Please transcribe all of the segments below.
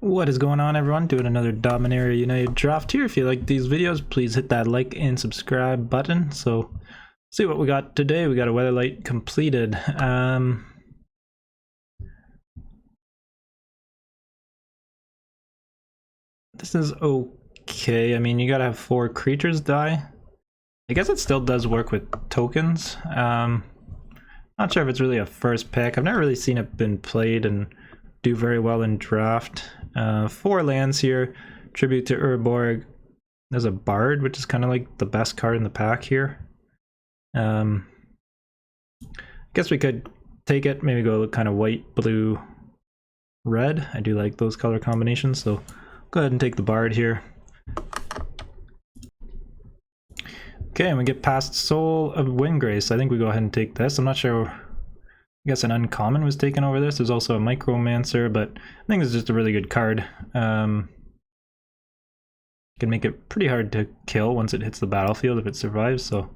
What is going on, everyone? Doing another Dominaria United draft here. If you like these videos, please hit that like and subscribe button. So, see what we got today. We got a Weatherlight completed. This is okay. I mean, you gotta have 4 creatures die. I guess it still does work with tokens. Not sure if it's really a first pick. I've never really seen it been played and do very well in draft. 4 lands here. Tribute to Urborg. There's a Bard, which is kind of like the best card in the pack here. I guess we could take it, maybe go kind of white, blue, red. I do like those color combinations, so go ahead and take the Bard here. Okay, and we get past Soul of Windgrace. I think we go ahead and take this. I'm not sure. I guess an uncommon was taken over this. There's also a Micromancer, but I think it's just a really good card. Can make it pretty hard to kill once it hits the battlefield if it survives, so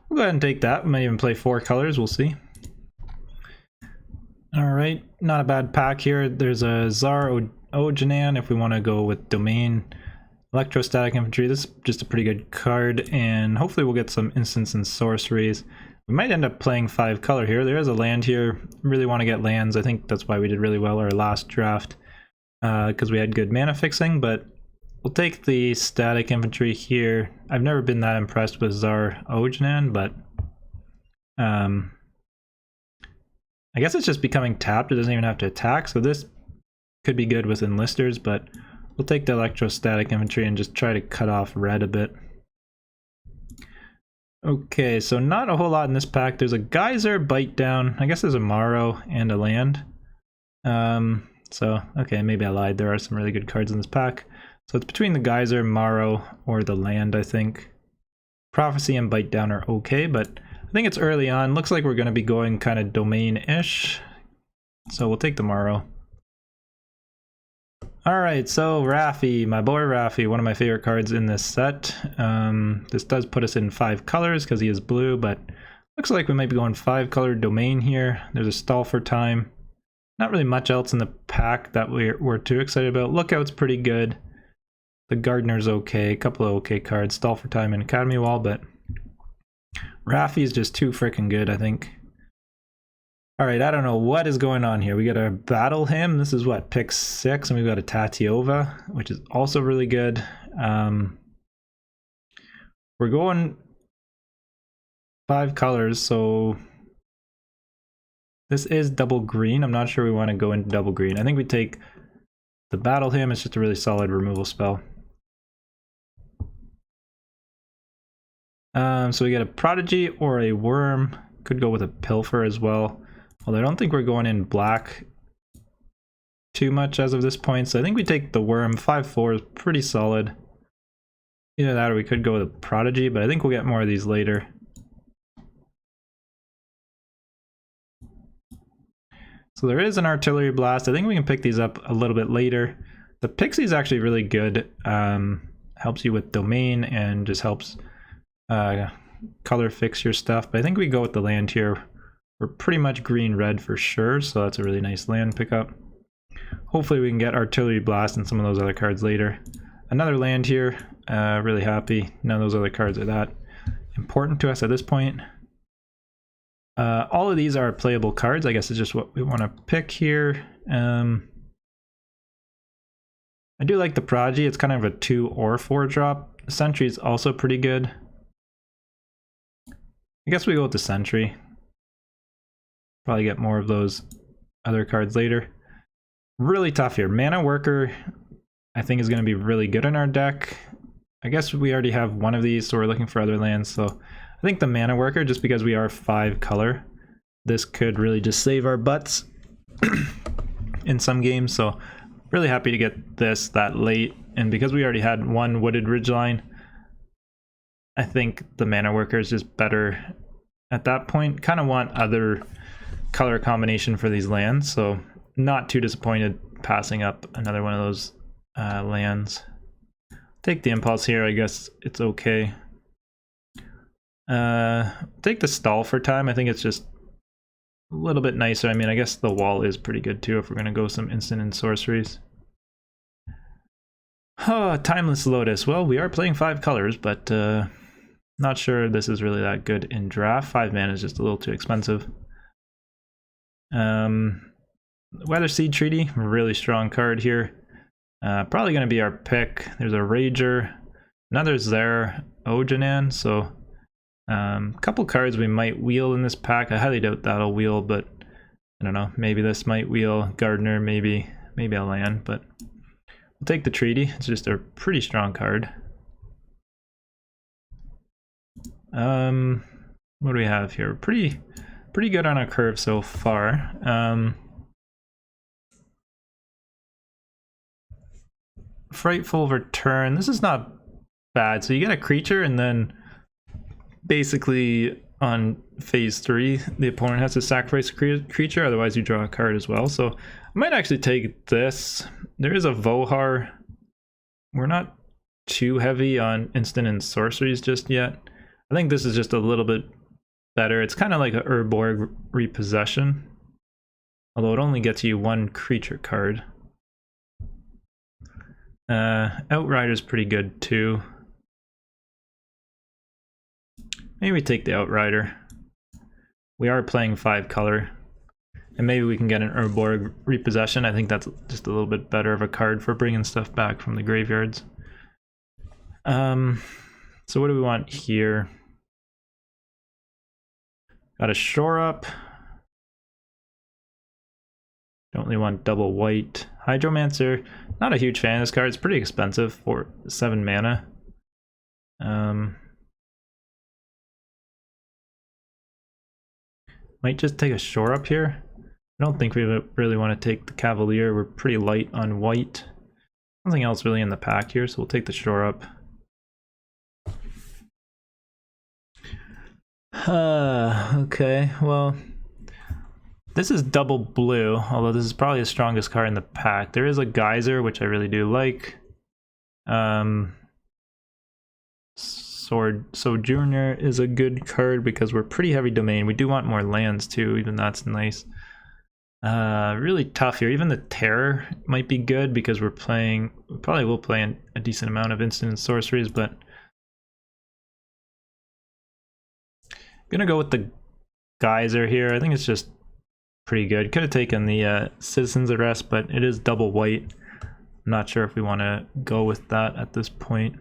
we'll go ahead and take that. We might even play 4 colors, we'll see. Alright, not a bad pack here. There's a Zar Ojanan if we want to go with Domain. Electrostatic Infantry, this is just a pretty good card, and hopefully we'll get some instants and sorceries. We might end up playing 5 color here. There is a land here. Really want to get lands. I think that's why we did really well our last draft, because we had good mana fixing, but we'll take the static infantry here. I've never been that impressed with Zar Ojanan, but I guess it's just becoming tapped. It doesn't even have to attack, so this could be good with enlisters, but we'll take the electrostatic infantry and just try to cut off red a bit. Okay, so not a whole lot in this pack. There's a Geyser, Bite Down. I guess there's a Morrow and a land. So, okay, maybe I lied. There are some really good cards in this pack. So it's between the Geyser, Morrow, or the land, I think. Prophecy and Bite Down are okay, but I think it's early on. Looks like we're going to be going kind of domain-ish. So we'll take the Morrow. Alright, so Raffi, my boy Raffi, one of my favorite cards in this set. This does put us in 5 colors because he is blue, but looks like we might be going 5 color domain here. There's a Stall for Time. Not really much else in the pack that we're too excited about. Lookout's pretty good. The Gardener's okay, a couple of okay cards. Stall for Time and Academy Wall, but Raffi is just too freaking good, I think. Alright, I don't know what is going on here. We got a Battle Hymn. This is what, pick 6, and we've got a Tatiova, which is also really good. We're going 5 colors, so this is double green. I'm not sure we want to go into double green. I think we take the Battle Hymn. It's just a really solid removal spell. So we get a Prodigy or a Worm. Could go with a Pilfer as well. Although I don't think we're going in black too much as of this point, so I think we take the Worm. 5/4 is pretty solid. Either that or we could go with a Prodigy, but I think we'll get more of these later. So there is an Artillery Blast. I think we can pick these up a little bit later. The Pixie is actually really good. Helps you with Domain and just helps color fix your stuff, but I think we go with the land here. We're pretty much green-red for sure, so that's a really nice land pickup. Hopefully we can get Artillery Blast and some of those other cards later. Another land here, really happy. None of those other cards are that important to us at this point. All of these are playable cards. I guess it's just what we want to pick here. I do like the Prodigy. It's kind of a 2 or 4 drop. Sentry is also pretty good. I guess we go with the Sentry. Probably get more of those other cards later. Really tough here. Mana Worker, I think, is going to be really good in our deck. I guess we already have one of these, so we're looking for other lands. So I think the Mana Worker, just because we are 5 color, this could really just save our butts in some games. So really happy to get this that late. And because we already had one Wooded Ridgeline, I think the Mana Worker is just better at that point. Kind of want other color combination for these lands, so not too disappointed passing up another one of those lands. Take the Impulse here, I guess it's okay. Take the Stall for Time. I think it's just a little bit nicer. I mean, I guess the wall is pretty good too if we're going to go some instant and sorceries. Oh, Timeless Lotus. Well, we are playing 5 colors, but not sure this is really that good in draft. 5 mana is just a little too expensive. Weather Seed Treaty, really strong card here. Probably going to be our pick. There's a Rager. Another's there, Ojanan. So a couple cards we might wheel in this pack. I highly doubt that'll wheel, but I don't know. Maybe this might wheel. Gardener, maybe a land, but we'll take the Treaty. It's just a pretty strong card. What do we have here? Pretty good on our curve so far. Frightful Return. This is not bad. So you get a creature, and then basically on phase 3, the opponent has to sacrifice a creature, otherwise you draw a card as well. So I might actually take this. There is a Vohar. We're not too heavy on instant and sorceries just yet. I think this is just a little bit better. It's kind of like a Urborg Repossession, although it only gets you 1 creature card. Outrider's pretty good too. Maybe we take the Outrider. We are playing 5 color, and maybe we can get an Urborg Repossession. I think that's just a little bit better of a card for bringing stuff back from the graveyards. So what do we want here? Got a Shore Up. Don't really want double white. Hydromancer, not a huge fan of this card. It's pretty expensive for 7 mana. Might just take a Shore Up here. I don't think we really want to take the Cavalier. We're pretty light on white. Nothing else really in the pack here, so we'll take the Shore Up. Okay, well, this is double blue, although this is probably the strongest card in the pack. There is a Geyser, which I really do like. Sojourner is a good card because we're pretty heavy domain. We do want more lands too, even that's nice. Really tough here. Even the Terror might be good because we probably will play a decent amount of instant and sorceries, but gonna go with the Geyser here. I think it's just pretty good. Could have taken the Citizen's Arrest, but it is double white. I'm not sure if we want to go with that at this point.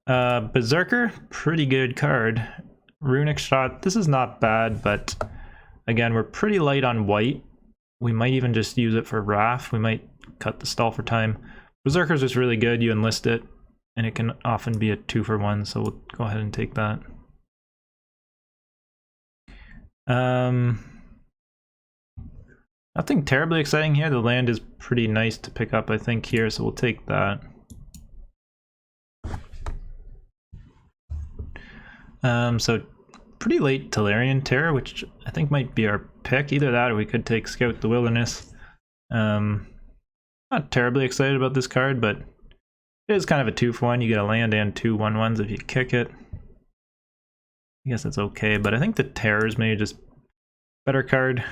Berserker, pretty good card. Runic Shot, this is not bad, but again, we're pretty light on white. We might even just use it for Wrath. We might cut the stall for time. Berserker's just really good. You enlist it, and it can often be a 2-for-1, so we'll go ahead and take that. Nothing terribly exciting here. The land is pretty nice to pick up, I think, here, so we'll take that. So pretty late Tolarian Terror, which I think might be our pick. Either that or we could take Scout the Wilderness. Not terribly excited about this card, but it is kind of a 2-for-1. You get a land and 2 1/1s if you kick it. I guess that's okay, but I think the Terror is maybe just better card.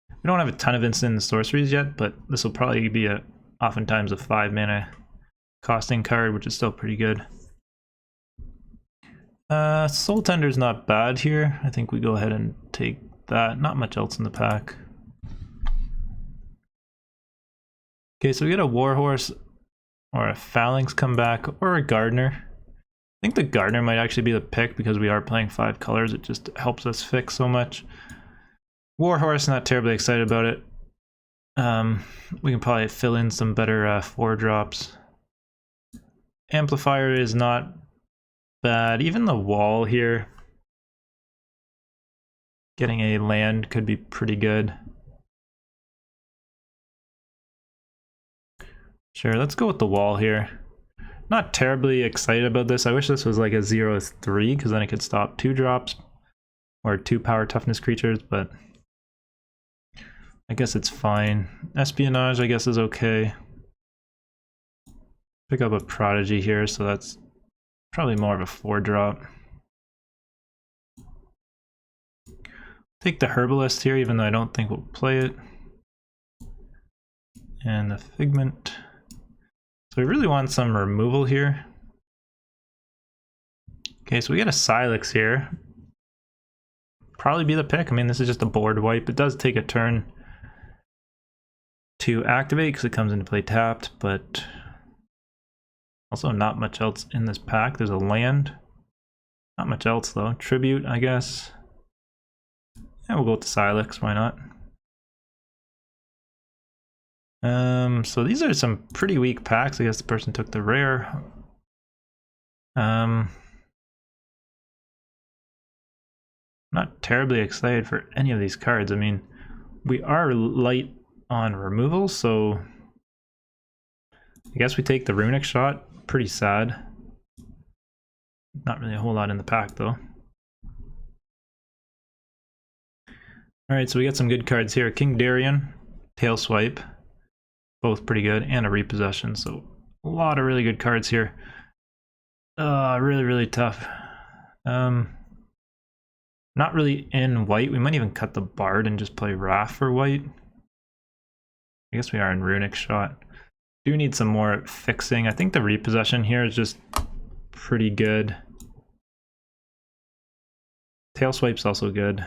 We don't have a ton of instant and sorceries yet, but this will probably be oftentimes a 5 mana costing card, which is still pretty good. Soul Tender's not bad here. I think we go ahead and take that. Not much else in the pack. Okay, so we get a Warhorse or a Phalanx come back or a Gardener. I think the Gardener might actually be the pick because we are playing 5 colors. It just helps us fix so much. Warhorse, not terribly excited about it. We can probably fill in some better 4-drops. Amplifier is not bad. Even the Wall here, getting a land could be pretty good. Sure, let's go with the Wall here. Not terribly excited about this. I wish this was like a 0/3 because then it could stop 2-drops or 2 power toughness creatures, but I guess it's fine. Espionage, I guess, is okay. Pick up a Prodigy here, so that's probably more of a 4-drop. Take the Herbalist here, even though I don't think we'll play it. And the Figment. So we really want some removal here. Okay, so we get a Silex here. Probably be the pick. I mean, this is just a board wipe. It does take a turn to activate because it comes into play tapped, but also not much else in this pack. There's a land. Not much else though. Tribute, I guess. Yeah, we'll go with the Silex, why not? So these are some pretty weak packs. I guess the person took the rare. Not terribly excited for any of these cards. I mean, we are light on removal, so I guess we take the Runic Shot. Pretty sad. Not really a whole lot in the pack though. Alright, so we got some good cards here. King Darien, Tail Swipe, both pretty good, and a Repossession, so a lot of really good cards here. Really tough. Not really in white. We might even cut the Bard and just play Wrath for white. I guess we are in Runic Shot. Do need some more fixing. I think the Repossession here is just pretty good. Tail Swipe's also good.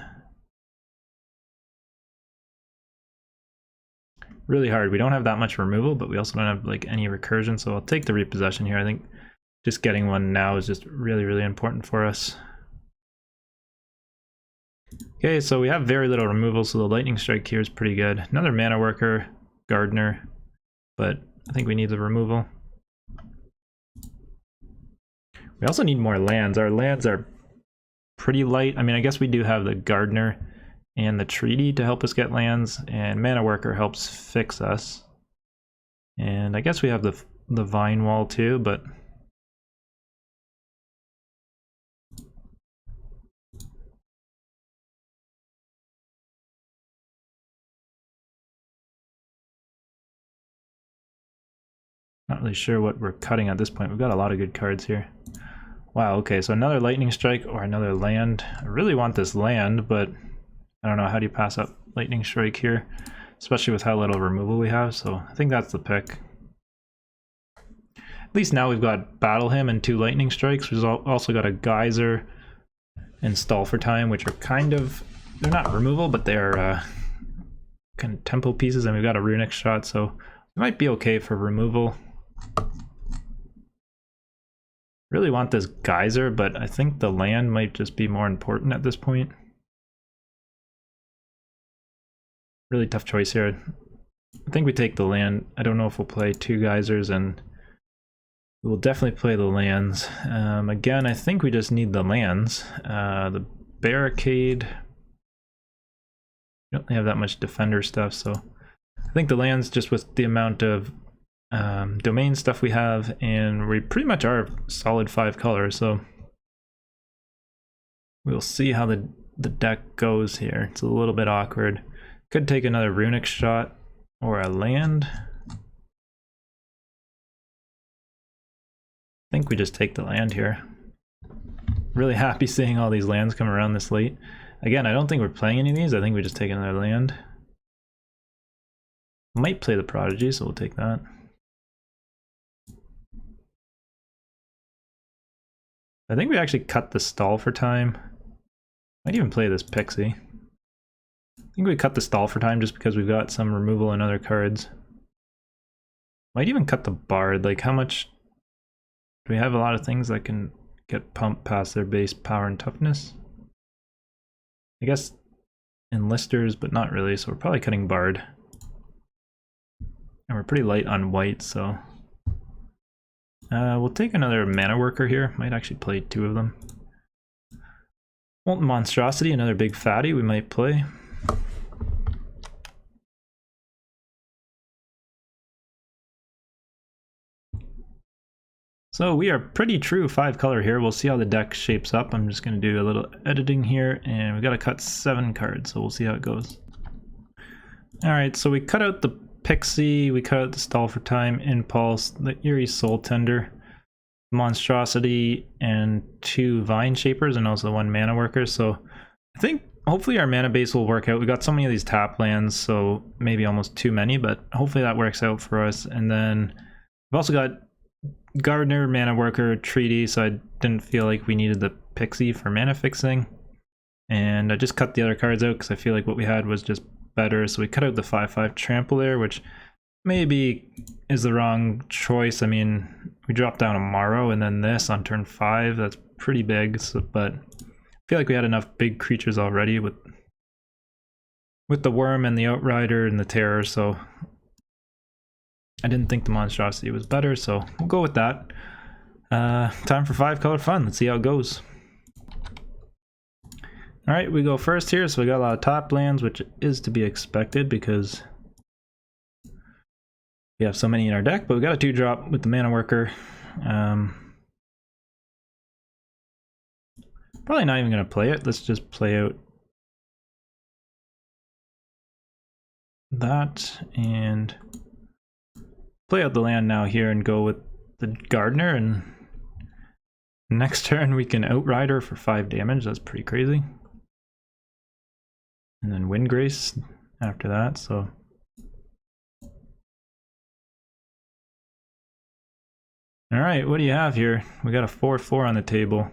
Really hard. We don't have that much removal, but we also don't have like any recursion, so I'll take the Repossession here. I think just getting one now is just really important for us. Okay, so we have very little removal, so the Lightning Strike here is pretty good. Another Mana Worker, Gardener, but I think we need the removal. We also need more lands. Our lands are pretty light. I mean, I guess we do have the Gardener and the Treaty to help us get lands, and Mana Worker helps fix us. And I guess we have the Vine Wall too, but not really sure what we're cutting at this point. We've got a lot of good cards here. Wow, okay, so another Lightning Strike or another land. I really want this land, but I don't know, how do you pass up Lightning Strike here? Especially with how little removal we have, so I think that's the pick. At least now we've got Battle Hymn and 2 Lightning Strikes. We've also got a Geyser and Stall for Time, which are kind of, they're not removal, but they're kind of tempo pieces, and we've got a Runic Shot, so it might be okay for removal. Really want this Geyser, but I think the land might just be more important at this point. Really tough choice here. I think we take the land. I don't know if we'll play 2 Geysers, and we will definitely play the lands. Again, I think we just need the lands. The Barricade, we don't really have that much defender stuff, so I think the lands, just with the amount of domain stuff we have, and we pretty much are solid 5 colors, so we'll see how the deck goes here. It's a little bit awkward. Could take another Runic Shot or a land. I think we just take the land here. Really happy seeing all these lands come around this late. Again, I don't think we're playing any of these. I think we just take another land. Might play the Prodigy, so we'll take that. I think we actually cut the Stall for Time. Might even play this Pixie. I think we cut the Stall for Time just because we've got some removal and other cards. Might even cut the Bard. Like, how much do we have? A lot of things that can get pumped past their base power and toughness. I guess Enlisters, but not really, so we're probably cutting Bard. And we're pretty light on white, so we'll take another Mana Worker here. Might actually play 2 of them. Molten Monstrosity, another big fatty we might play. So we are pretty true 5 color here. We'll see how the deck shapes up. I'm just going to do a little editing here, and we got to cut 7 cards, so we'll see how it goes. Alright, so we cut out the Pixie, we cut out the Stall for Time, Impulse, the Eerie Soul Tender, Monstrosity, and 2 Vine Shapers, and also 1 Mana Worker. So I think hopefully our mana base will work out. We got so many of these tap lands, so maybe almost too many, but hopefully that works out for us. And then We've also got Gardener, Mana Worker, Treaty, so I didn't feel like we needed the Pixie for mana fixing. And I just cut the other cards out because I feel like what we had was just better. So we cut out the 5/5 Trample there, which maybe is the wrong choice. I mean, we dropped down a Morrow and then this on turn 5. That's pretty big, so, but I feel like we had enough big creatures already with the Worm and the Outrider and the Terror, so I didn't think the Monstrosity was better, so we'll go with that. Time for 5-color fun. Let's see how it goes. Alright, we go first here, so we got a lot of top lands, which is to be expected because we have so many in our deck, but we got a 2-drop with the Mana Worker. Probably not even going to play it. Let's just play out that and play out the land now here and go with the Gardener, and next turn we can Outrider for 5 damage. That's pretty crazy. And then Windgrace after that, so alright, what do you have here? We got a 4/4 on the table.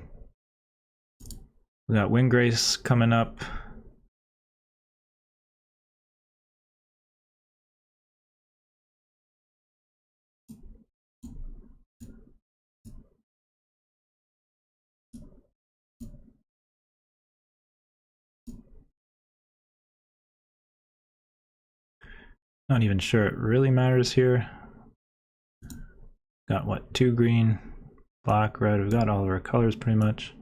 We got Windgrace coming up. Not even sure it really matters here. Got what, 2 green, black, red. We've got all of our colors pretty much.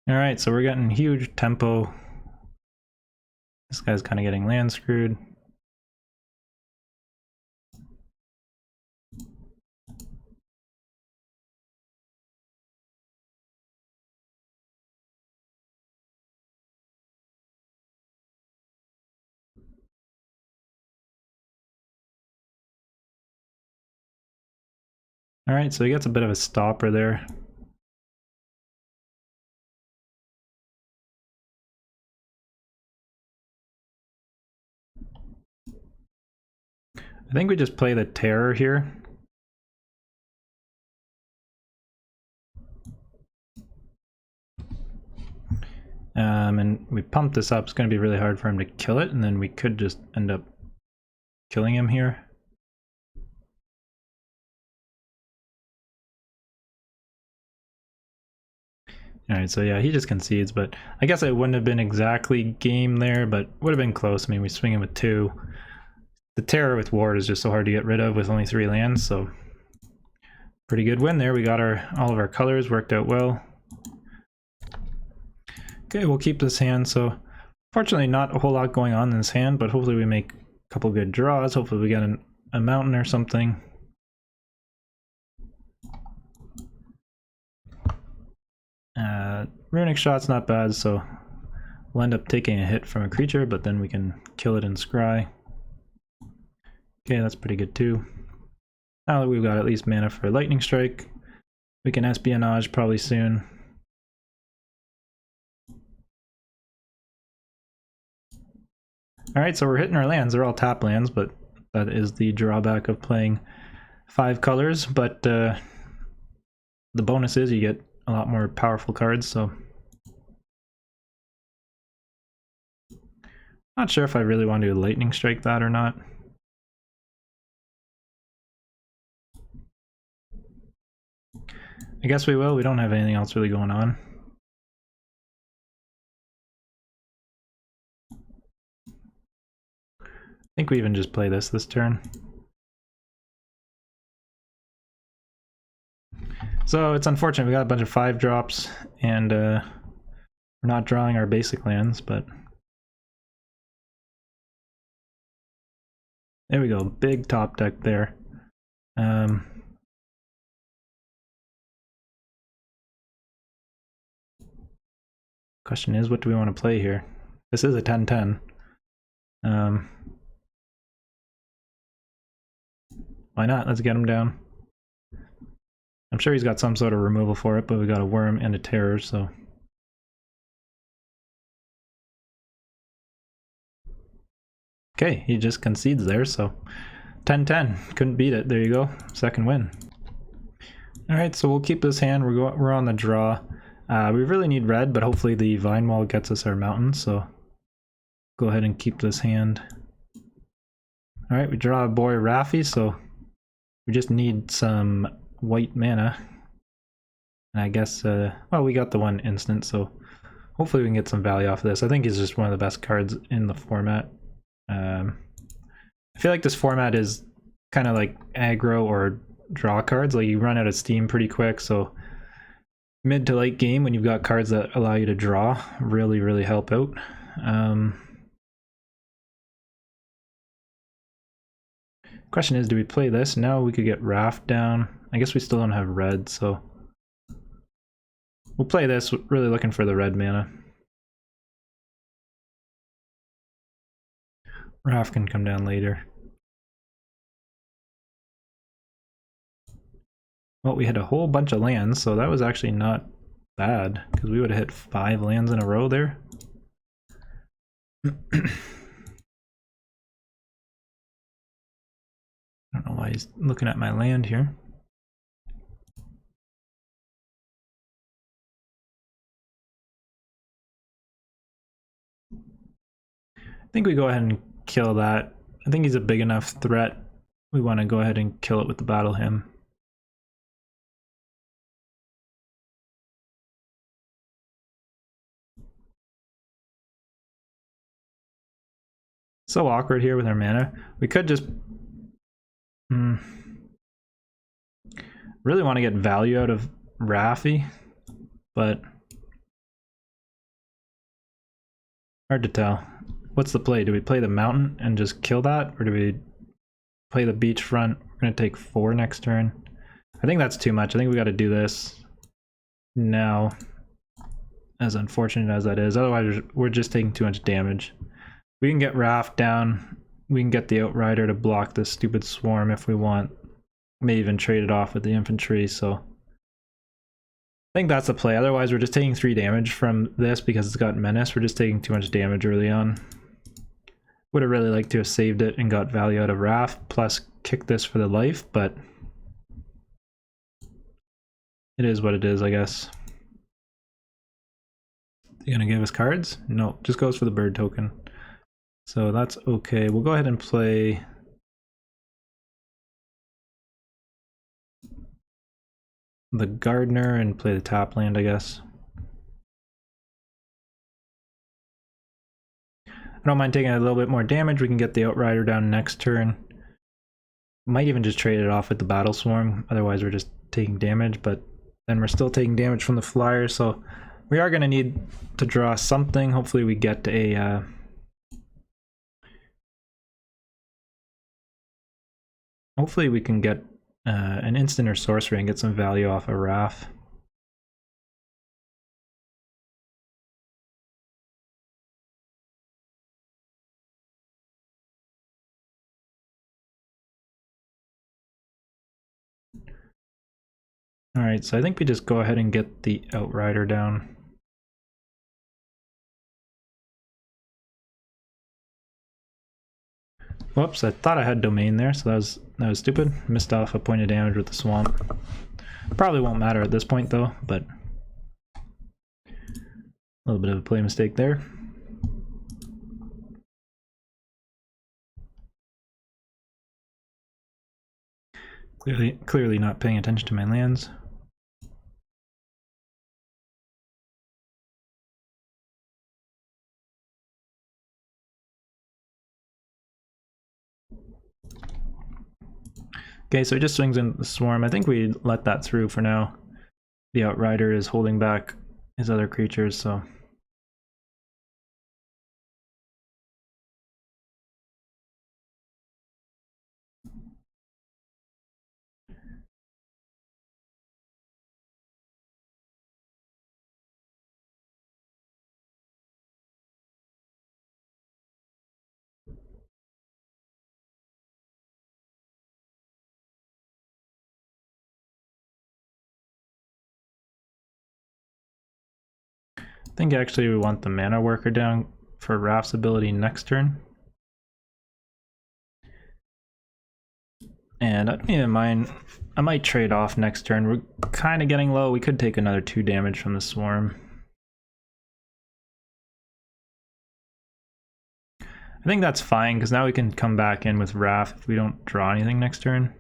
Alright, so we're getting huge tempo. This guy's kind of getting land screwed. Alright, so he gets a bit of a stopper there. I think we just play the Terror here. And we pump this up. It's going to be really hard for him to kill it, and then we could just end up killing him here. Alright, so yeah, he just concedes, but I guess it wouldn't have been exactly game there, but would have been close. I mean, we swing him with 2. The Terror with Ward is just so hard to get rid of with only 3 lands, so pretty good win there. We got all of our colors, worked out well. Okay, we'll keep this hand. So fortunately not a whole lot going on in this hand, but hopefully we make a couple good draws. Hopefully we get a mountain or something. Runic Shot's not bad, so we'll end up taking a hit from a creature, but then we can kill it in Scry. Okay, that's pretty good too. Now that we've got at least mana for a Lightning Strike, we can Espionage probably soon. Alright, so we're hitting our lands. They're all tap lands, but that is the drawback of playing 5 colors. But the bonus is you get a lot more powerful cards, so not sure if I really want to Lightning Strike that or not. I guess we will. We don't have anything else really going on. I think we even just play this turn. So it's unfortunate we got a bunch of 5 drops and we're not drawing our basic lands, but there we go, big top deck there. Question is, what do we want to play here? This is a 10-10. Why not? Let's get him down. I'm sure he's got some sort of removal for it, but we got a worm and a terror, so... Okay, he just concedes there, so 10-10. Couldn't beat it. There you go. Second win. Alright, so we'll keep this hand. We're on the draw. We really need red, but hopefully the Vine Wall gets us our mountain, so go ahead and keep this hand. Alright, we draw a boy Raffi, so we just need some white mana. And I guess, well, we got the one instant, so hopefully we can get some value off of this. I think he's just one of the best cards in the format. I feel like this format is kind of like aggro or draw cards. Like you run out of steam pretty quick, so mid to late game when you've got cards that allow you to draw really help out. Question is, do we play this? No, we could get Raft down. I guess we still don't have red, so we'll play this, really looking for the red mana. Raft can come down later. Well, we had a whole bunch of lands, so that was actually not bad, because we would have hit 5 lands in a row there. I don't know why he's looking at my land here. I think we go ahead and kill that. I think he's a big enough threat. We want to go ahead and kill it with the Battle Hymn. So awkward here with our mana. We could just... really want to get value out of Raffi, but... hard to tell. What's the play? Do we play the mountain and just kill that? Or do we play the beachfront? We're going to take 4 next turn. I think that's too much. I think we got to do this now, as unfortunate as that is. Otherwise, we're just taking too much damage. We can get Raft down. We can get the Outrider to block this stupid swarm if we want. May even trade it off with the infantry, so... I think that's the play. Otherwise, we're just taking 3 damage from this because it's got Menace. We're just taking too much damage early on. Would have really liked to have saved it and got value out of Raft, plus kick this for the life, but it is what it is, I guess. You gonna give us cards? No, just goes for the bird token. So that's okay. We'll go ahead and play the Gardener and play the top land, I guess. I don't mind taking a little bit more damage. We can get the Outrider down next turn. Might even just trade it off with the Battle Swarm. Otherwise, we're just taking damage, but then we're still taking damage from the Flyer. So we are going to need to draw something. Hopefully we get a... hopefully we can get an instant or sorcery and get some value off of Wrath. Alright, so I think we just go ahead and get the Outrider down. Whoops, I thought I had Domain there, so that was stupid. Missed off a point of damage with the Swamp. Probably won't matter at this point though, but a little bit of a play mistake there. Clearly not paying attention to my lands. Okay, so he just swings in the Swarm. I think we let that through for now. The Outrider is holding back his other creatures, so... I think actually we want the mana worker down for Raph's ability next turn. And I don't even mind, I might trade off next turn. We're kind of getting low. We could take another 2 damage from the Swarm. I think that's fine, because now we can come back in with Raph if we don't draw anything next turn.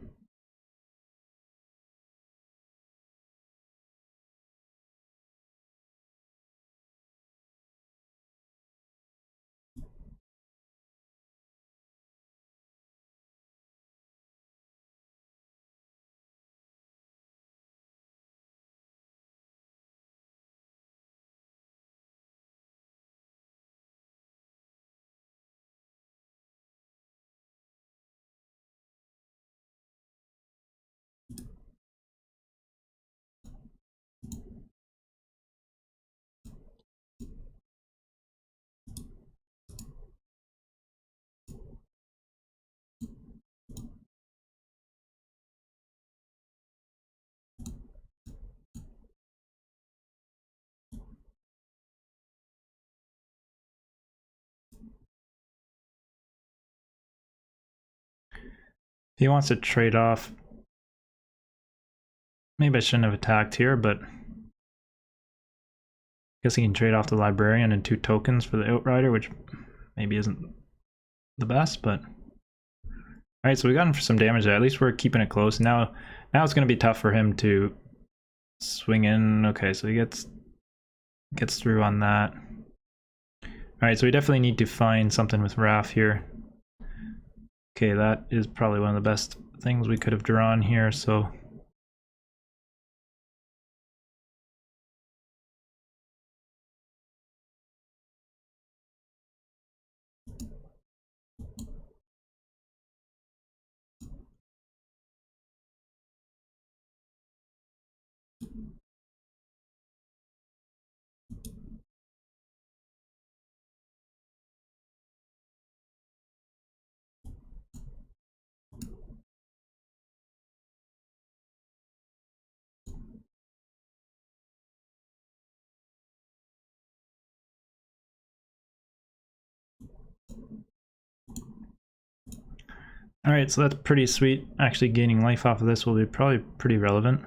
If he wants to trade off, maybe I shouldn't have attacked here, but I guess he can trade off the Librarian and 2 tokens for the Outrider, which maybe isn't the best, but... Alright, so we got him for some damage there. At least we're keeping it close. Now it's going to be tough for him to swing in. Okay, so he gets through on that. Alright, so we definitely need to find something with Raph here. Okay, that is probably one of the best things we could have drawn here, so... Alright, so that's pretty sweet. Actually gaining life off of this will be probably pretty relevant.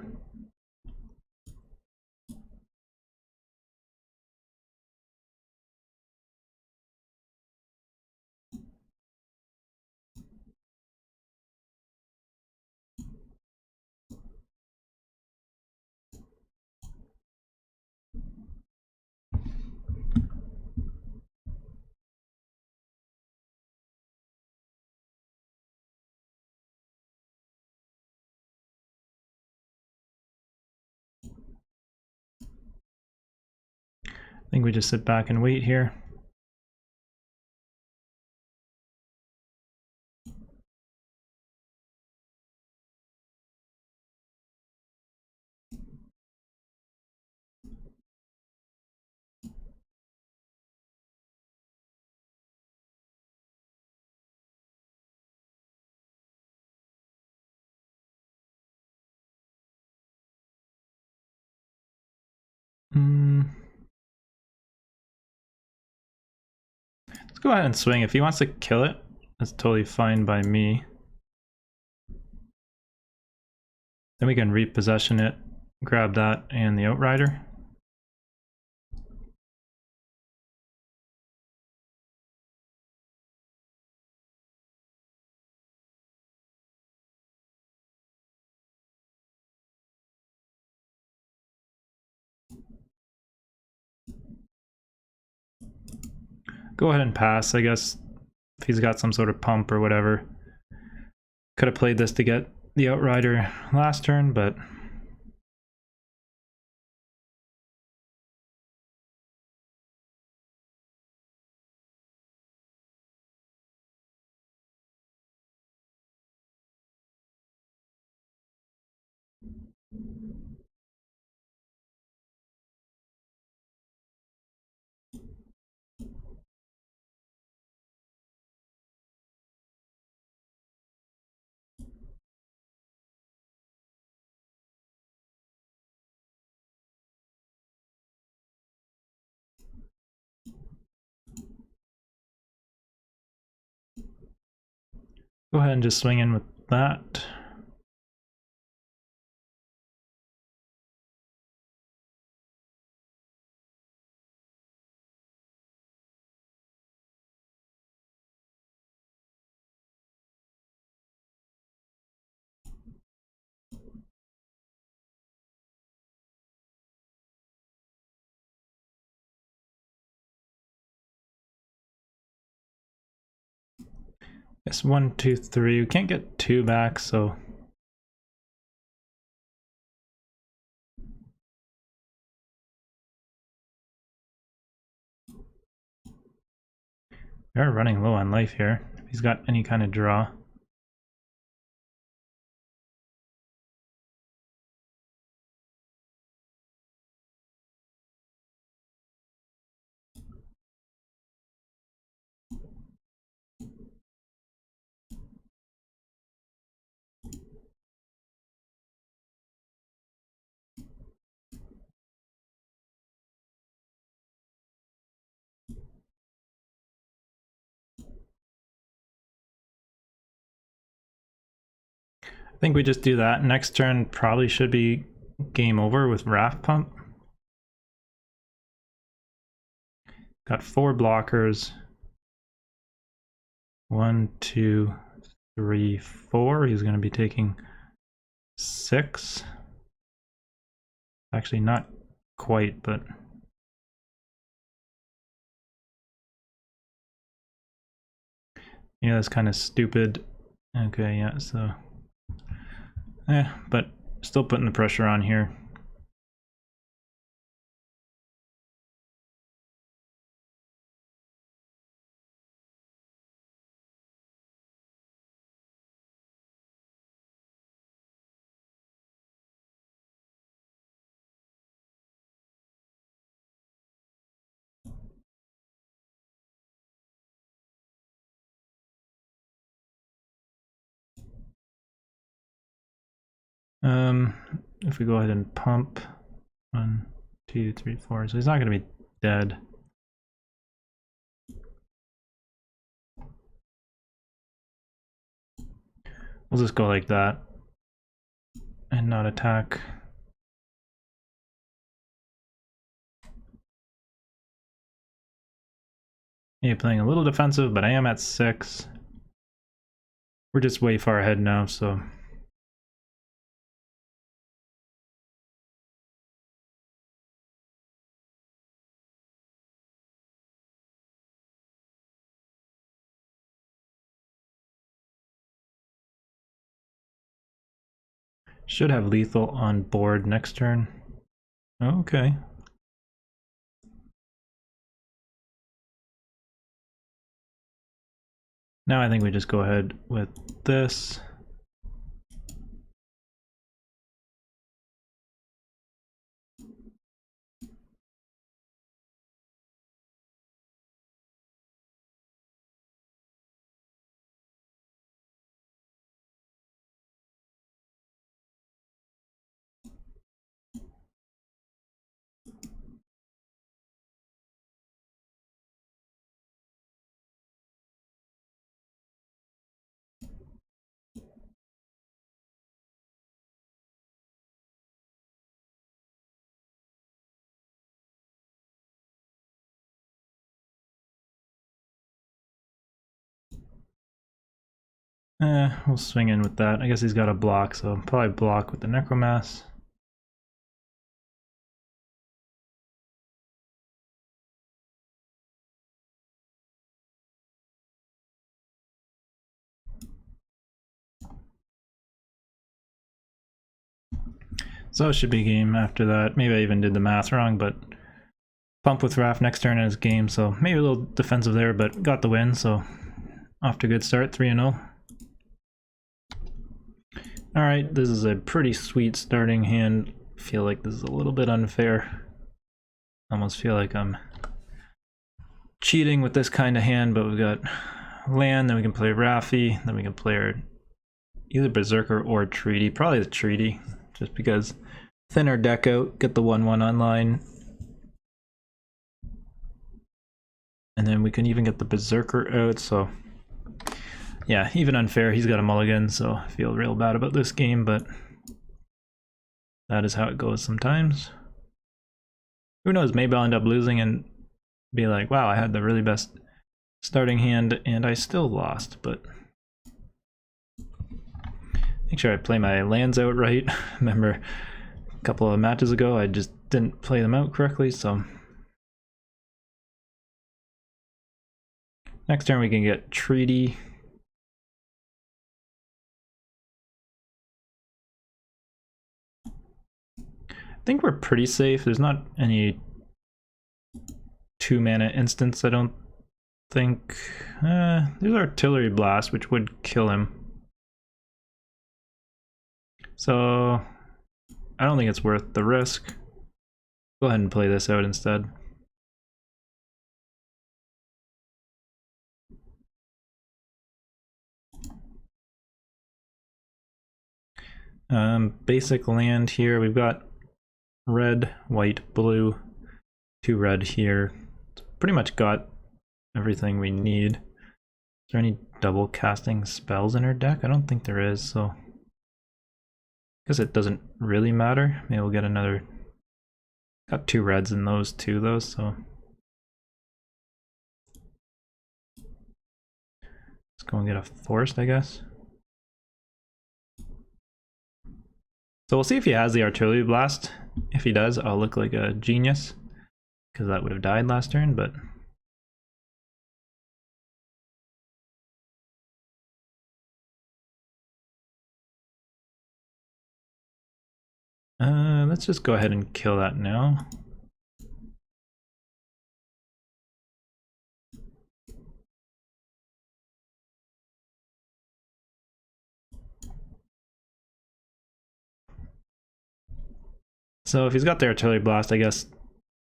I think we just sit back and wait here. Let's go ahead and swing. If he wants to kill it, that's totally fine by me. Then we can repossession it, grab that and the Outrider. Go ahead and pass, I guess, if he's got some sort of pump or whatever. Could have played this to get the Outrider last turn, but... Go ahead and just swing in with that. Guess 1, 2, 3. We can't get 2 back, so we are running low on life here. If he's got any kind of draw. I think we just do that. Next turn probably should be game over with Raft Pump. Got 4 blockers. 1, 2, 3, 4. He's going to be taking 6. Actually, not quite, but yeah, that's kind of stupid. Okay, yeah, so but still putting the pressure on here. If we go ahead and pump 1, 2, 3, 4, so he's not going to be dead. We'll just go like that and not attack. Yeah, playing a little defensive, but I am at 6. We're just way far ahead now, so should have lethal on board next turn. Okay. Now I think we just go ahead with this. We'll swing in with that. I guess he's got a block, so I'll probably block with the Necromass. So it should be game after that. Maybe I even did the math wrong, but pump with Raft next turn is game, so maybe a little defensive there, but got the win, so off to a good start, 3-0. Alright, this is a pretty sweet starting hand. I feel like this is a little bit unfair. Almost feel like I'm cheating with this kind of hand, but we've got land, then we can play Raffi, then we can play either Berserker or Treaty. Probably the Treaty, just because thin our deck out, get the 1/1 online. And then we can even get the Berserker out, so Yeah, even unfair, he's got a mulligan, so I feel real bad about this game, but that is how it goes sometimes. Who knows, maybe I'll end up losing and be like, wow, I had the really best starting hand and I still lost, but make sure I play my lands out right. Remember a couple of matches ago, I just didn't play them out correctly, so next turn we can get Treaty. I think we're pretty safe. There's not any 2-mana instants, I don't think. There's Artillery Blast, which would kill him. So I don't think it's worth the risk. Go ahead and play this out instead. Basic land here. We've got red, white, blue, 2 red here. Pretty much got everything we need. Is there any double casting spells in our deck? I don't think there is, so I guess it doesn't really matter. Maybe we'll get another. Got 2 reds in those too, though, so let's go and get a forest, I guess. So we'll see if he has the Artillery Blast. If he does, I'll look like a genius, because that would have died last turn, but let's just go ahead and kill that now. So if he's got the Artillery Blast, I guess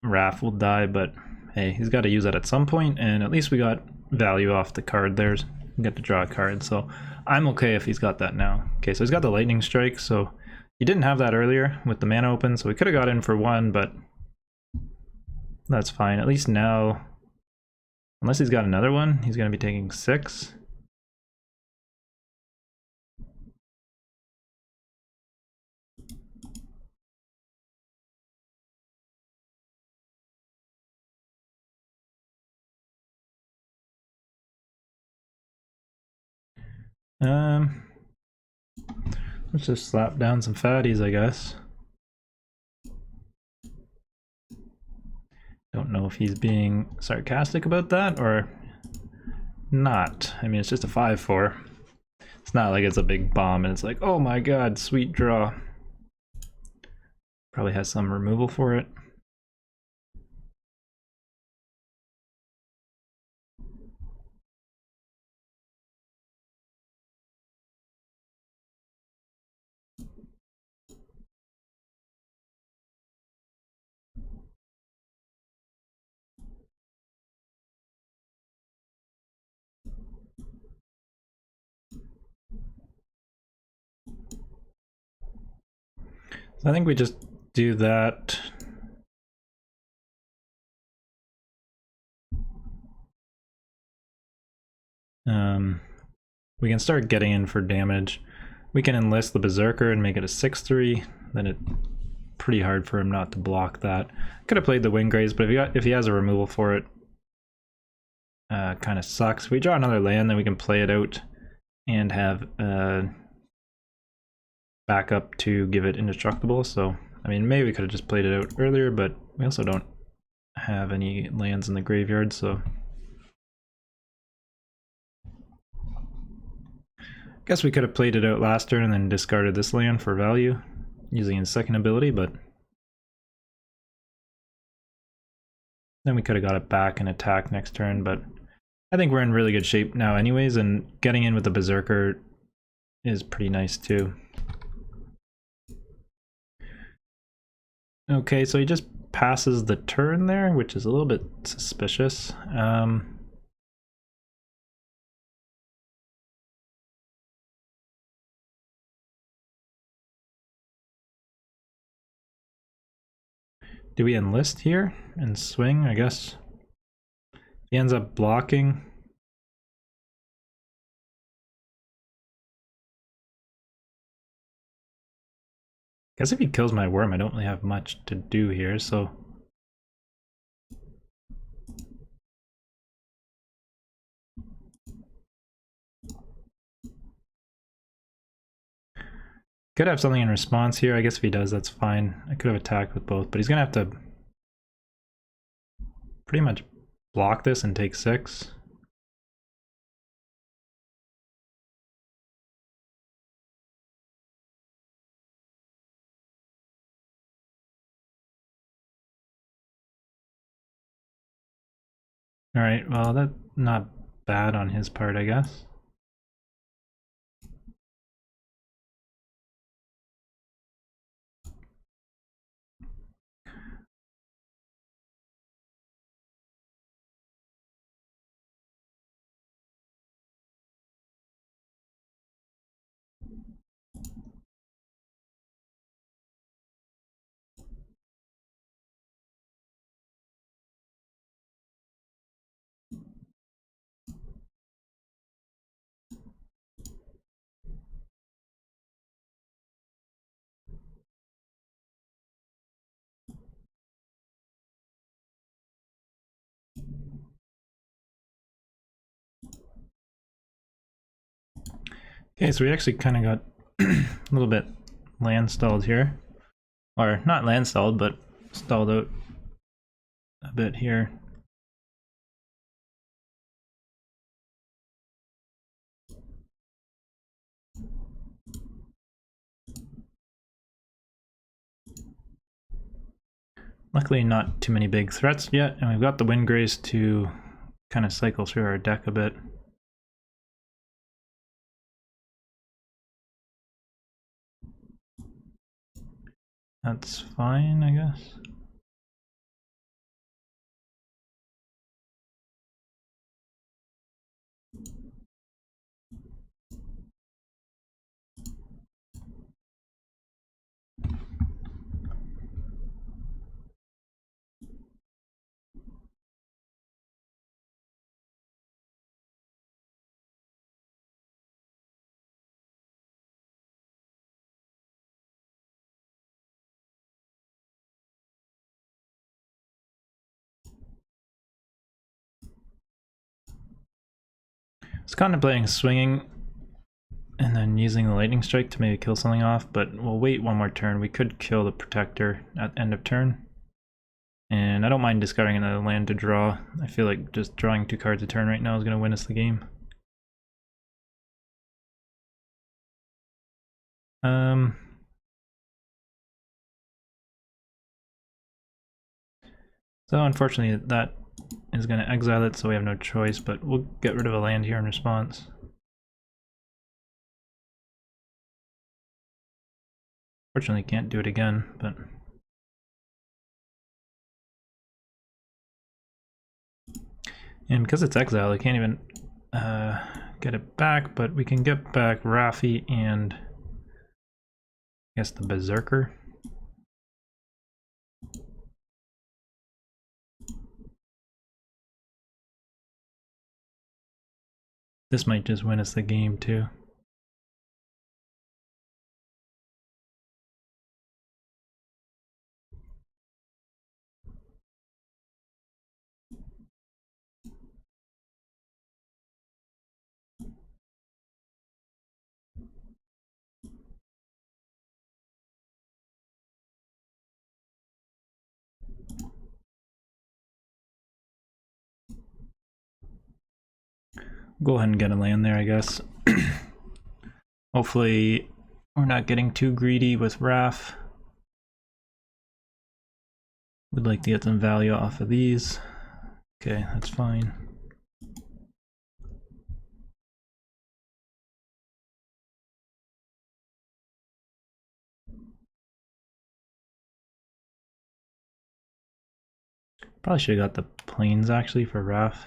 Raph will die, but hey, he's got to use that at some point, and at least we got value off the card there. We get to draw a card, so I'm okay if he's got that now. Okay, so he's got the Lightning Strike, so he didn't have that earlier with the mana open, so we could have got in for 1, but that's fine. At least now, unless he's got another one, he's going to be taking 6. Let's just slap down some fatties, I guess. Don't know if he's being sarcastic about that or not. I mean, it's just a 5/4. It's not like it's a big bomb and it's like, oh my god, sweet draw. Probably has some removal for it. So I think we just do that. We can start getting in for damage. We can enlist the Berserker and make it a 6/3. Then it's pretty hard for him not to block that. Could have played the Windgraze, but if he has a removal for it, kind of sucks. If we draw another land, then we can play it out and have backup to give it indestructible. So I mean, maybe we could have just played it out earlier, but we also don't have any lands in the graveyard, so guess we could have played it out last turn and then discarded this land for value using his second ability, but then we could have got it back and attacked next turn. But I think we're in really good shape now anyways, and getting in with the Berserker is pretty nice too. Okay, so he just passes the turn there, which is a little bit suspicious. Do we enlist here and swing? I guess he ends up blocking. Guess if he kills my worm, I don't really have much to do here, so... Could have something in response here. I guess if he does, that's fine. I could have attacked with both, but he's gonna have to pretty much block this and take 6. Alright, well that's not bad on his part, I guess. Okay, so we actually kind of got a little bit land stalled here. Or not land stalled, but stalled out a bit here. Luckily not too many big threats yet, and we've got the Windgrace to kind of cycle through our deck a bit. That's fine, I guess. I was contemplating swinging and then using the lightning strike to maybe kill something off, but we'll wait one more turn. We could kill the protector at end of turn. And I don't mind discarding another land to draw. I feel like just drawing 2 cards a turn right now is going to win us the game. So unfortunately that is going to exile it, so we have no choice, but we'll get rid of a land here in response. Fortunately can't do it again, but... And because it's exiled, I can't even get it back, but we can get back Rafi and I guess the Berserker. This might just win us the game too. Go ahead and get a land there, I guess. Hopefully we're not getting too greedy with Raf. Would like to get some value off of these. Okay, that's fine. Probably should have got the plains actually for Raf.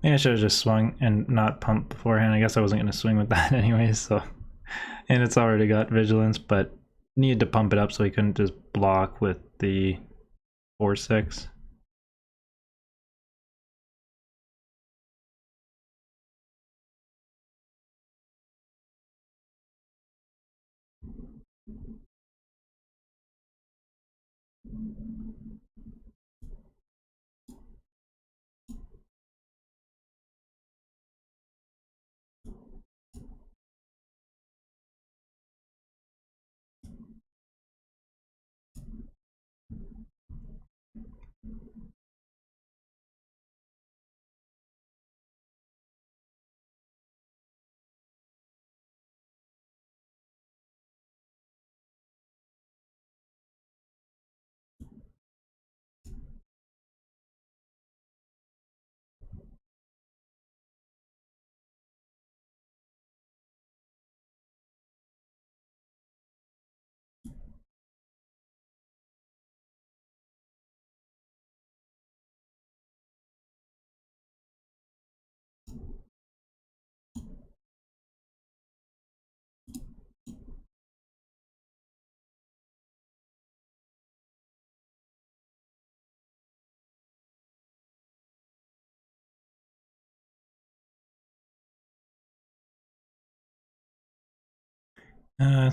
Maybe I should have just swung and not pumped beforehand. I guess I wasn't going to swing with that anyways, so. And it's already got vigilance, but needed to pump it up so he couldn't just block with the 4-6.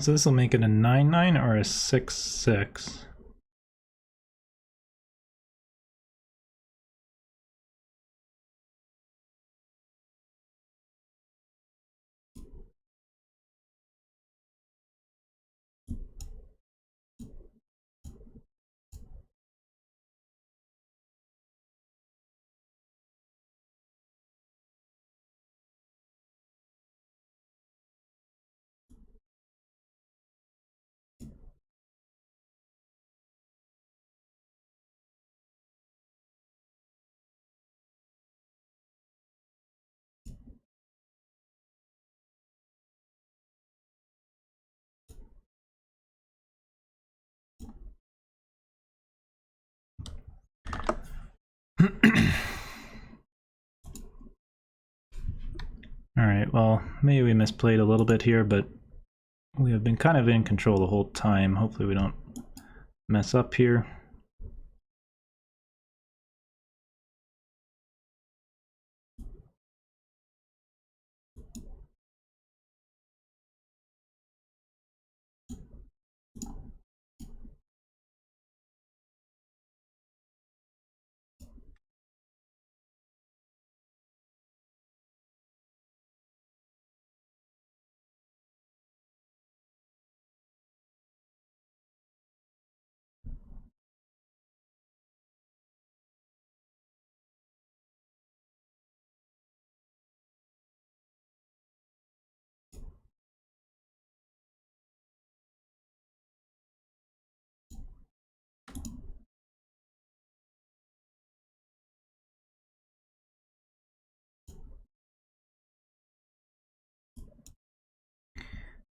So this will make it a 9-9 or a 6-6. Alright, well, maybe we misplayed a little bit here, but we have been kind of in control the whole time. Hopefully we don't mess up here.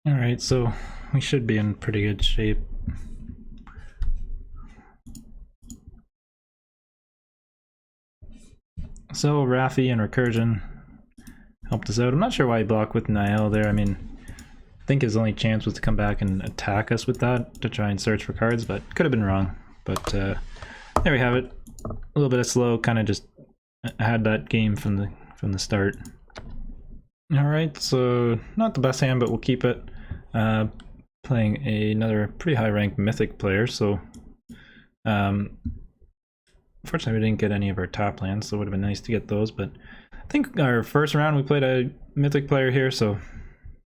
Alright, so we should be in pretty good shape. So Raffi and Recursion helped us out. I'm not sure why he blocked with Niall there. I mean, I think his only chance was to come back and attack us with that to try and search for cards, but could have been wrong. But there we have it. A little bit of slow, kind of just had that game from the start. Alright, so not the best hand, but we'll keep it. Playing another pretty high ranked mythic player, so unfortunately we didn't get any of our top lands, so it would have been nice to get those, but I think our first round we played a mythic player here, so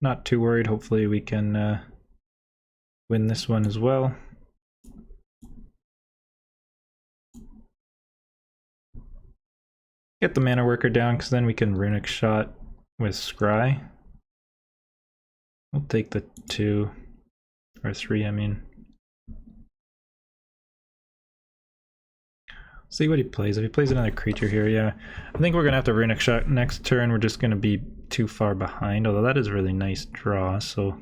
not too worried. Hopefully we can win this one as well. Get the mana worker down, because then we can runic shot with Scry. We'll take the 2 or 3, I mean. See what he plays. If he plays another creature here, yeah. I think we're gonna have to runic shot next turn. We're just gonna be too far behind, although that is a really nice draw, so.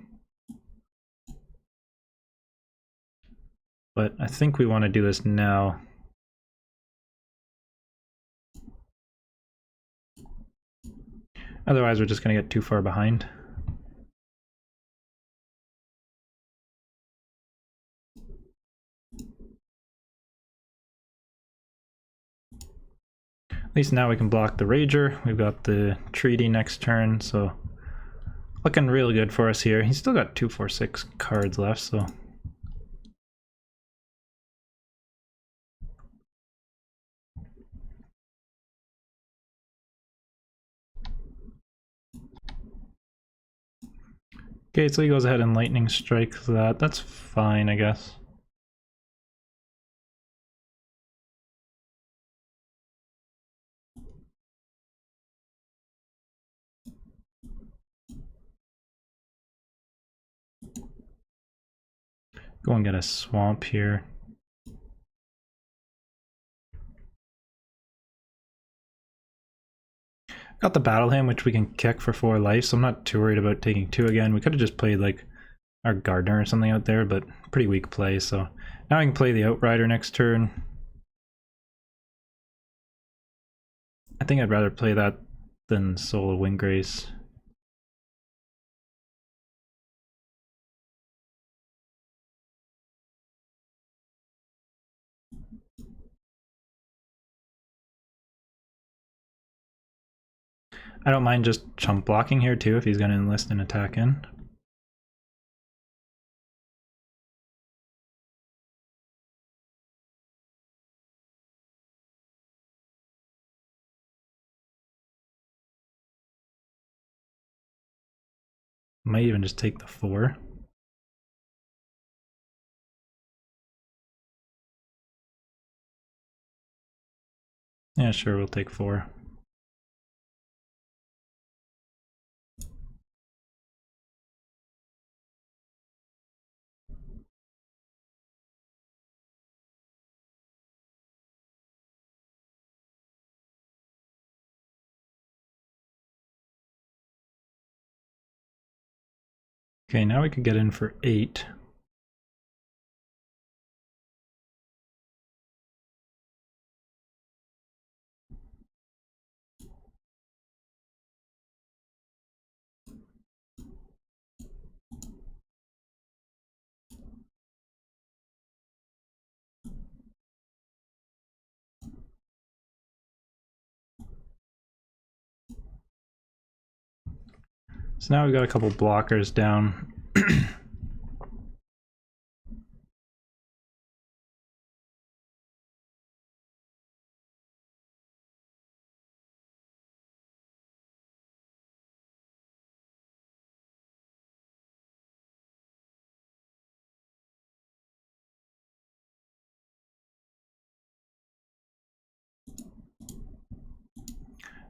But I think we want to do this now. Otherwise, we're just going to get too far behind. At least now we can block the Rager. We've got the Treaty next turn, so looking really good for us here. He's still got 2, 4, 6 cards left, so okay, so he goes ahead and lightning strikes that. That's fine, I guess. Go and get a swamp here. Got the Battle Hymn, which we can kick for 4 life, so I'm not too worried about taking 2 again. We could have just played like our Gardener or something out there, but pretty weak play, so now I can play the Outrider next turn. I think I'd rather play that than Soul of Windgrace. I don't mind just chump blocking here too if he's going to enlist an attack in. Might even just take the 4. Yeah, sure, we'll take 4. Okay, now we could get in for 8. So now we've got a couple blockers down. I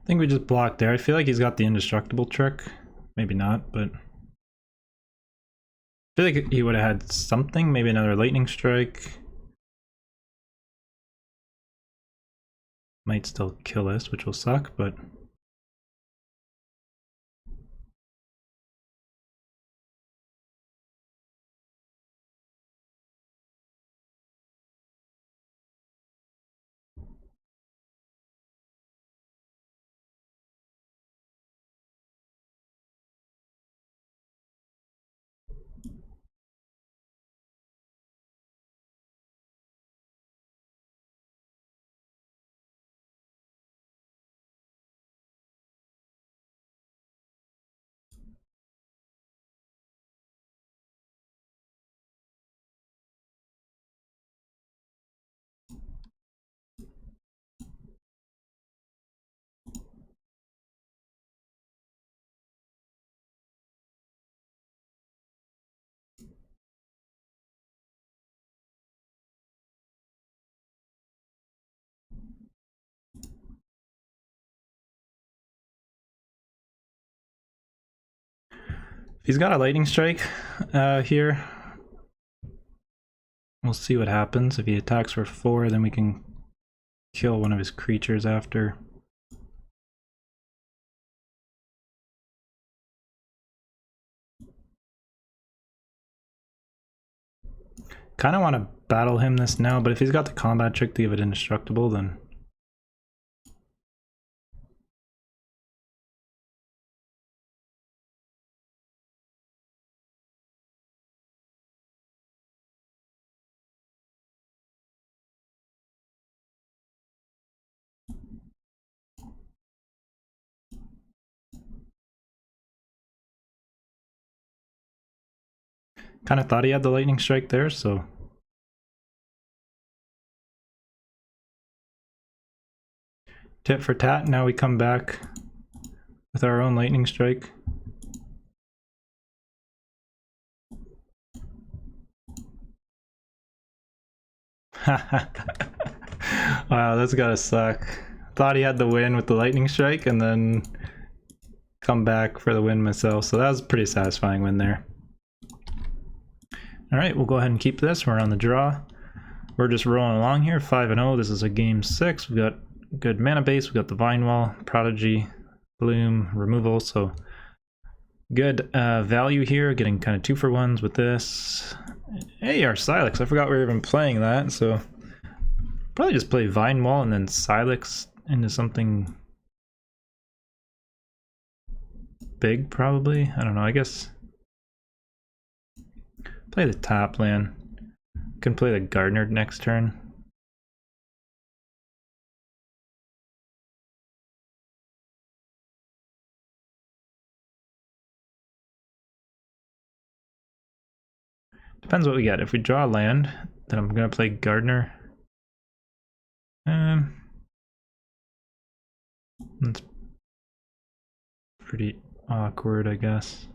think we just blocked there. I feel like he's got the indestructible trick. Maybe not, but I feel like he would have had something, maybe another lightning strike. Might still kill us, which will suck, but if he's got a lightning strike here, we'll see what happens. If he attacks for 4, then we can kill one of his creatures after. Kind of want to battle him this now, but if he's got the combat trick to give it indestructible, then Kind of thought he had the lightning strike there, so... Tit for tat, now we come back with our own lightning strike. Wow, that's gotta suck. Thought he had the win with the lightning strike and then come back for the win myself, so that was a pretty satisfying win there. Alright, we'll go ahead and keep this. We're on the draw. We're just rolling along here, 5-0. This is a game 6. We've got good mana base. We've got the Vine Wall, Prodigy, Bloom, Removal, so good value here. Getting kind of 2-for-1s with this. Hey, our Silex. I forgot we were even playing that, so probably just play Vine Wall and then Silex into something big, probably. I don't know, I guess play the top land. Can play the Gardener next turn. Depends what we get. If we draw land, then I'm gonna play Gardener. That's pretty awkward, I guess.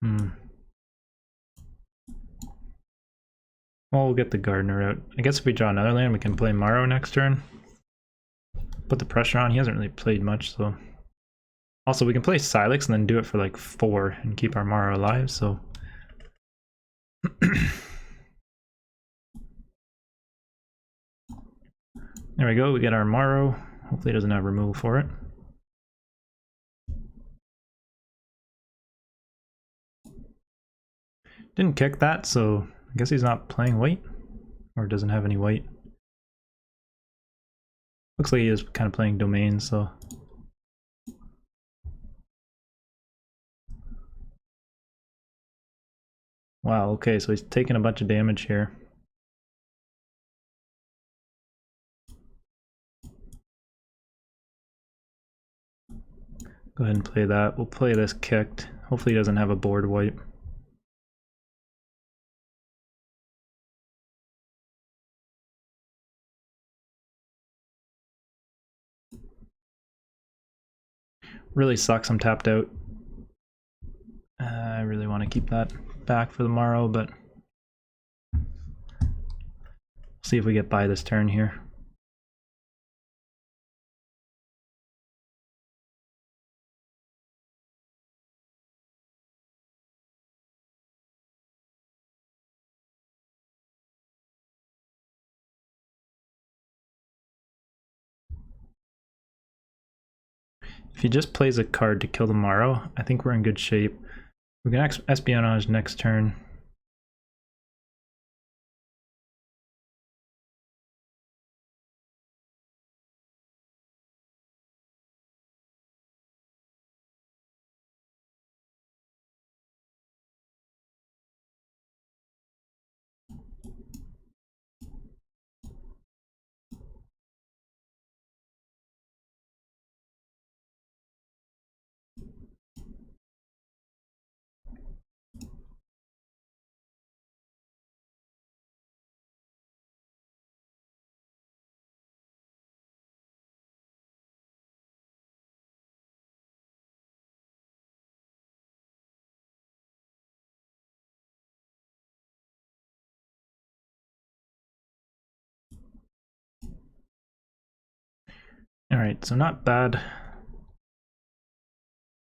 Well, we'll get the Gardener out. I guess if we draw another land, we can play Morrow next turn. Put the pressure on. He hasn't really played much, so... Also, we can play Silex and then do it for like 4 and keep our Morrow alive, so... There we go, we get our Morrow. Hopefully he doesn't have removal for it. Didn't kick that, so I guess he's not playing white. Or doesn't have any white. Looks like he is kind of playing Domain, so... Wow, okay, so he's taking a bunch of damage here. Go ahead and play that. We'll play this kicked. Hopefully he doesn't have a board wipe. Really sucks I'm tapped out. I really want to keep that back for the Morrow, but see if we get by this turn here. If he just plays a card to kill the Morrow, I think we're in good shape. We can Espionage next turn. Alright, so not bad.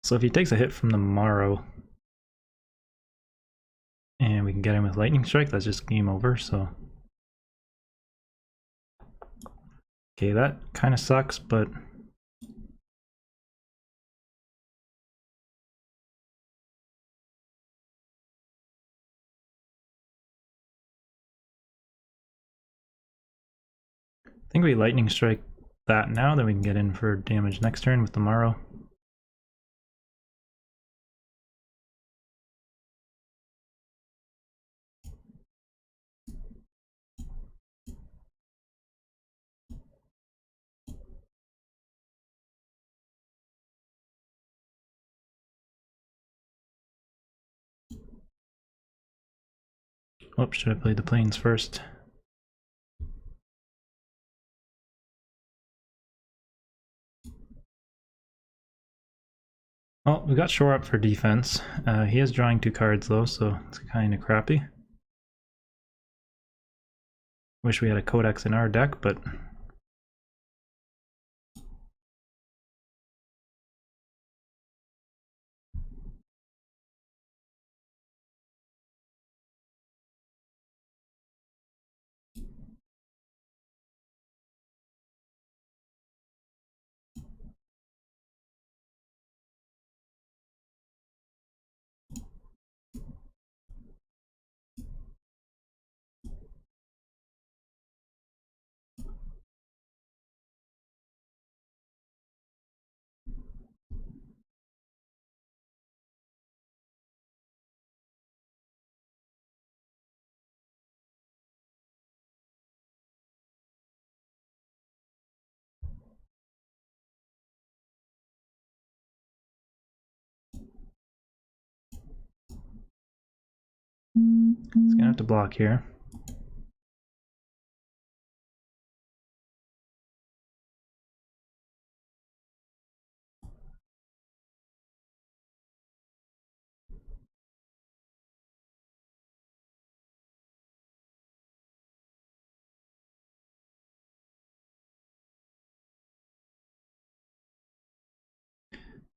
So if he takes a hit from the Morrow, and we can get him with Lightning Strike, that's just game over, so... Okay, that kind of sucks, but... I think we Lightning Strike that now, then we can get in for damage next turn with the Morrow. Whoops, should have played the planes first. Well, we got shore up for defense. He is drawing 2 cards though, so it's kind of crappy. Wish we had a Codex in our deck, but he's gonna have to block here.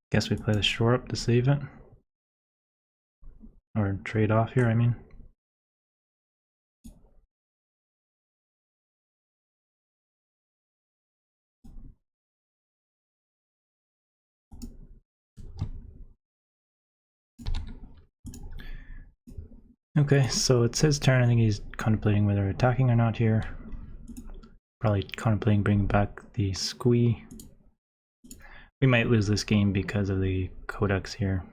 Guess we play the shore up to save it. Or trade off here, I mean. Okay, so it's his turn. I think he's contemplating whether attacking or not here. Probably contemplating bringing back the squee. We might lose this game because of the Codex here.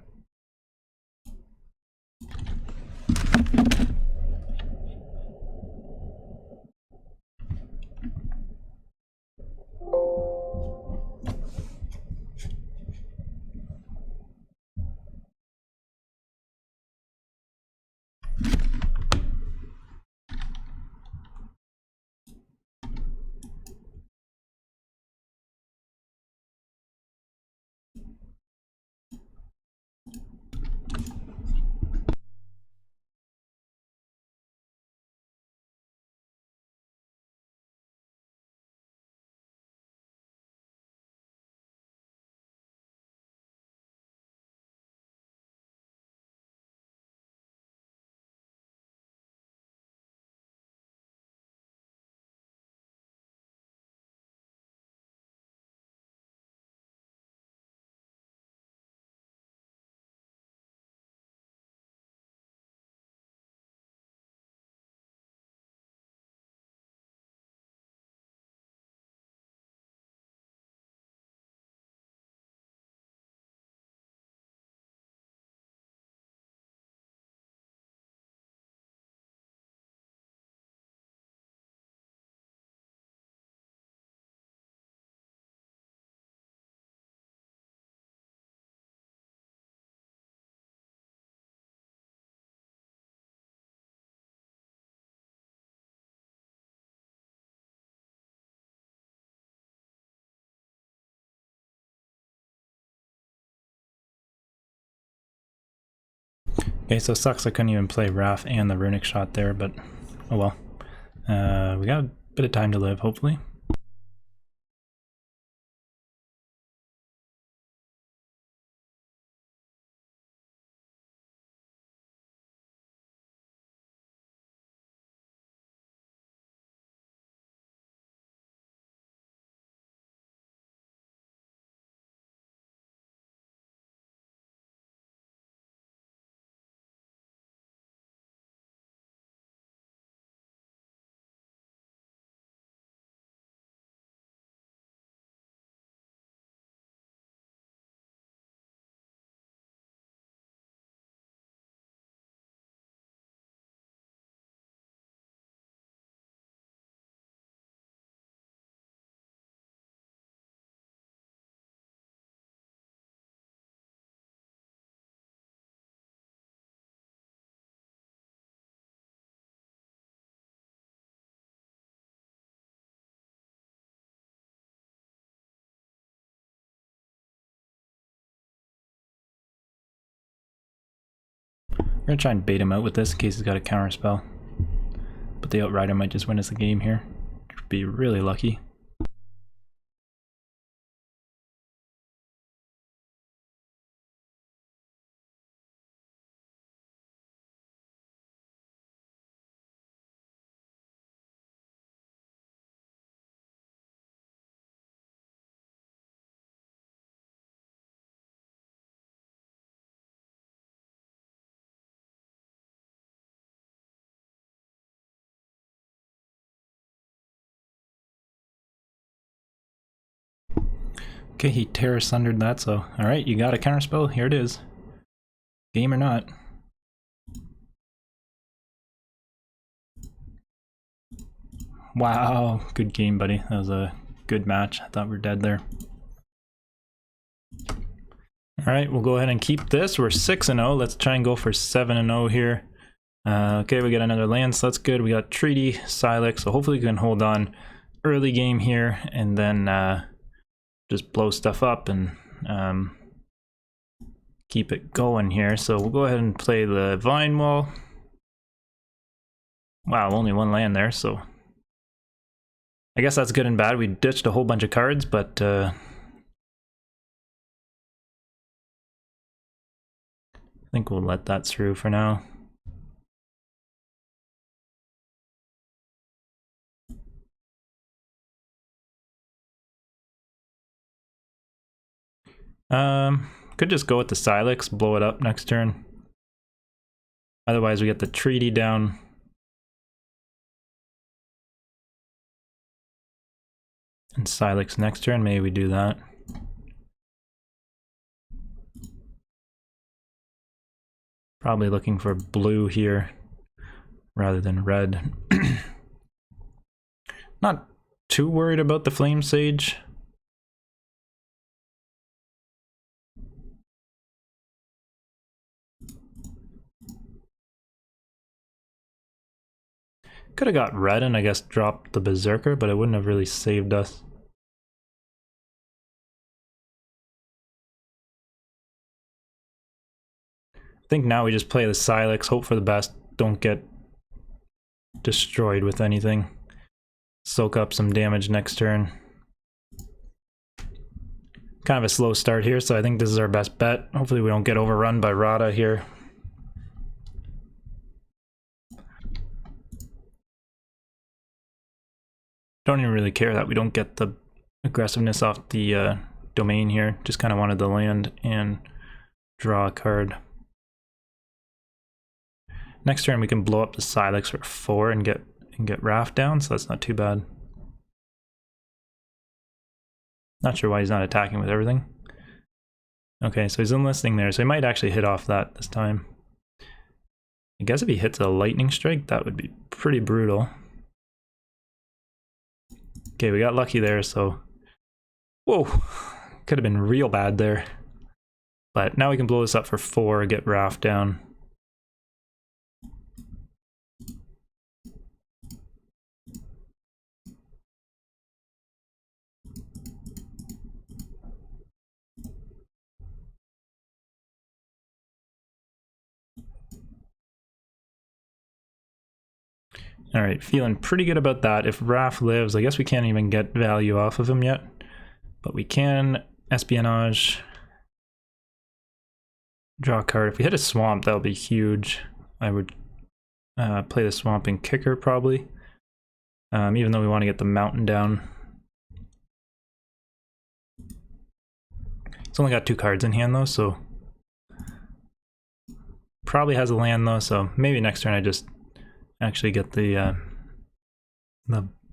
Okay, so sucks I couldn't even play Wrath and the Runic Shot there, but oh well. We got a bit of time to live, hopefully. We're gonna try and bait him out with this in case he's got a counter spell. But the Outrider might just win us the game here. Be really lucky. Okay, he Terror Sundered that, so alright, you got a counterspell, here it is. Game or not. Wow, good game, buddy. That was a good match. I thought we were dead there. Alright, we'll go ahead and keep this. We're 6-0. Let's try and go for 7-0 here. Okay, we got another land, so that's good. We got Treaty, Silex, so hopefully we can hold on early game here and then just blow stuff up and keep it going here. So we'll go ahead and play the Vine Wall. Wow, only one land there, so I guess that's good and bad. We ditched a whole bunch of cards, but I think we'll let that through for now. Could just go with the Silex, blow it up next turn. Otherwise we get the Treaty down. And Silex next turn, maybe we do that. Probably looking for blue here rather than red. Not too worried about the Flame Sage. Could have got red and I guess dropped the Berserker, but it wouldn't have really saved us. I think now we just play the Silex, hope for the best, don't get destroyed with anything. Soak up some damage next turn. Kind of a slow start here, so I think this is our best bet. Hopefully we don't get overrun by Rada here. Don't even really care that we don't get the aggressiveness off the domain here. Just kind of wanted the land and draw a card. Next turn we can blow up the Silex for 4 and get Raft down, so that's not too bad. Not sure why he's not attacking with everything. Okay, so he's enlisting there, so he might actually hit off that this time. I guess if he hits a lightning strike, that would be pretty brutal. Okay, we got lucky there, so... Whoa! Could have been real bad there. But now we can blow this up for 4, get Raft down. Alright, feeling pretty good about that. If Raph lives, I guess we can't even get value off of him yet. But we can Espionage. Draw a card. If we hit a Swamp, that would be huge. I would play the Swamp and Kicker probably. Even though we want to get the Mountain down. It's only got 2 cards in hand though, so... Probably has a land though, so maybe next turn I just actually get the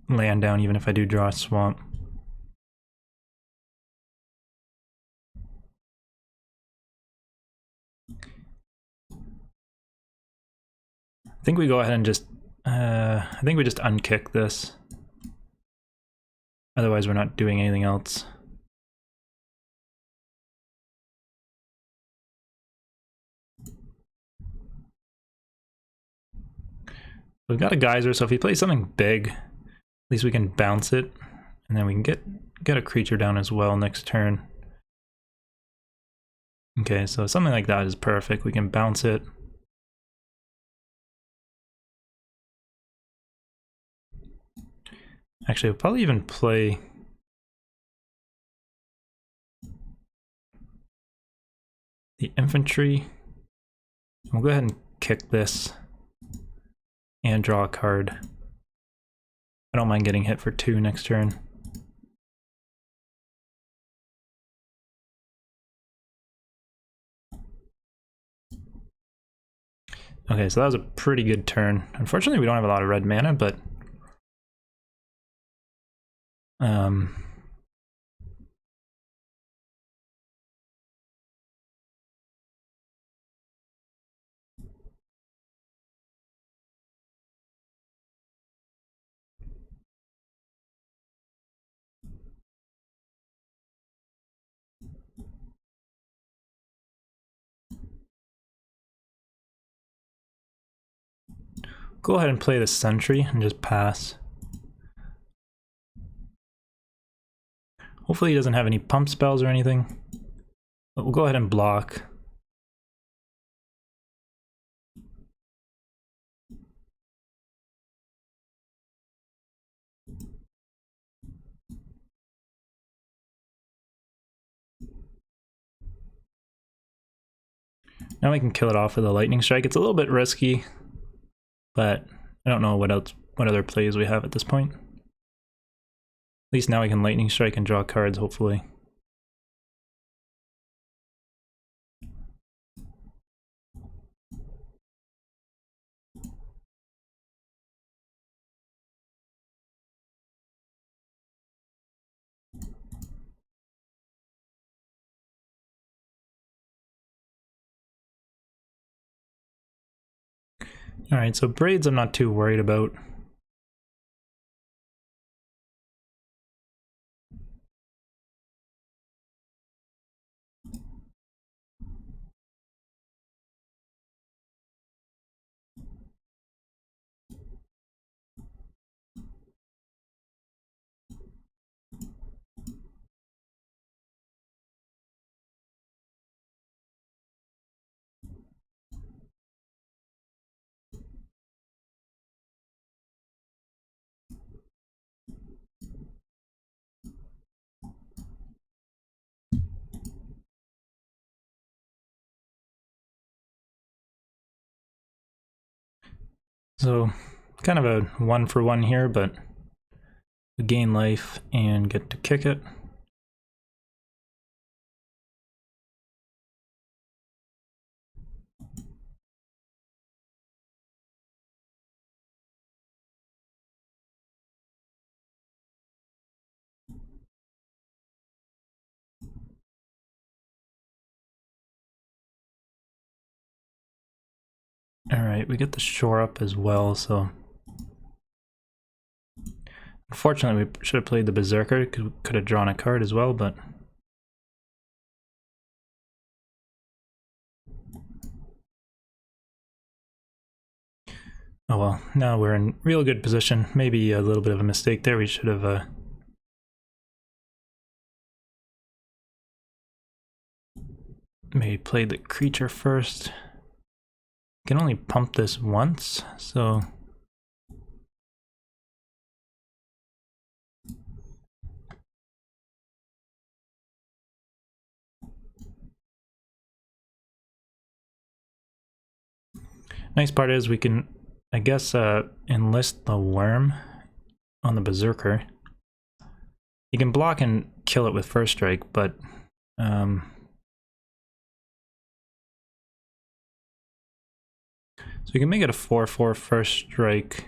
land down even if I do draw a Swamp. I think we go ahead and just I think we just unkick this. Otherwise we're not doing anything else. We've got a Geyser, so if he plays something big, at least we can bounce it, and then we can get a creature down as well next turn. Okay, so something like that is perfect. We can bounce it. Actually, I'll probably even play the infantry. We'll go ahead and kick this and draw a card. I don't mind getting hit for 2 next turn. Okay, so that was a pretty good turn. Unfortunately, we don't have a lot of red mana, but go ahead and play the sentry and just pass. Hopefully he doesn't have any pump spells or anything, but we'll go ahead and block. Now we can kill it off with a lightning strike. It's a little bit risky, but I don't know what other plays we have at this point. At least now we can lightning strike and draw cards, hopefully. Alright, so braids I'm not too worried about. So, kind of a 1-for-1 here, but we gain life and get to kick it. Alright, we get the shore up as well, so... Unfortunately, we should have played the Berserker, because we could have drawn a card as well, but... Oh well, now we're in real good position. Maybe a little bit of a mistake there. We should have maybe played the creature first. You can only pump this once, so... Nice part is we can, I guess, enlist the worm on the Berserker. You can block and kill it with first strike, but so we can make it a 4/4 first strike.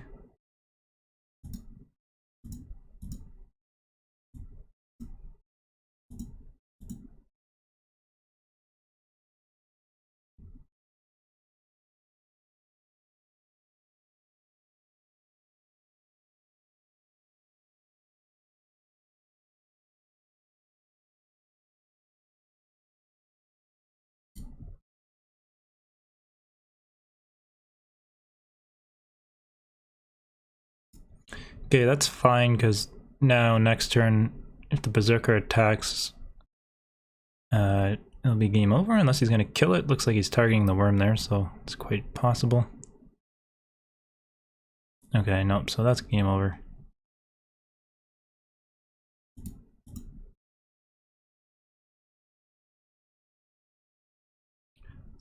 Okay, that's fine, because now next turn, if the Berserker attacks, it'll be game over unless he's going to kill it. Looks like he's targeting the worm there, so it's quite possible. Okay, nope, so that's game over.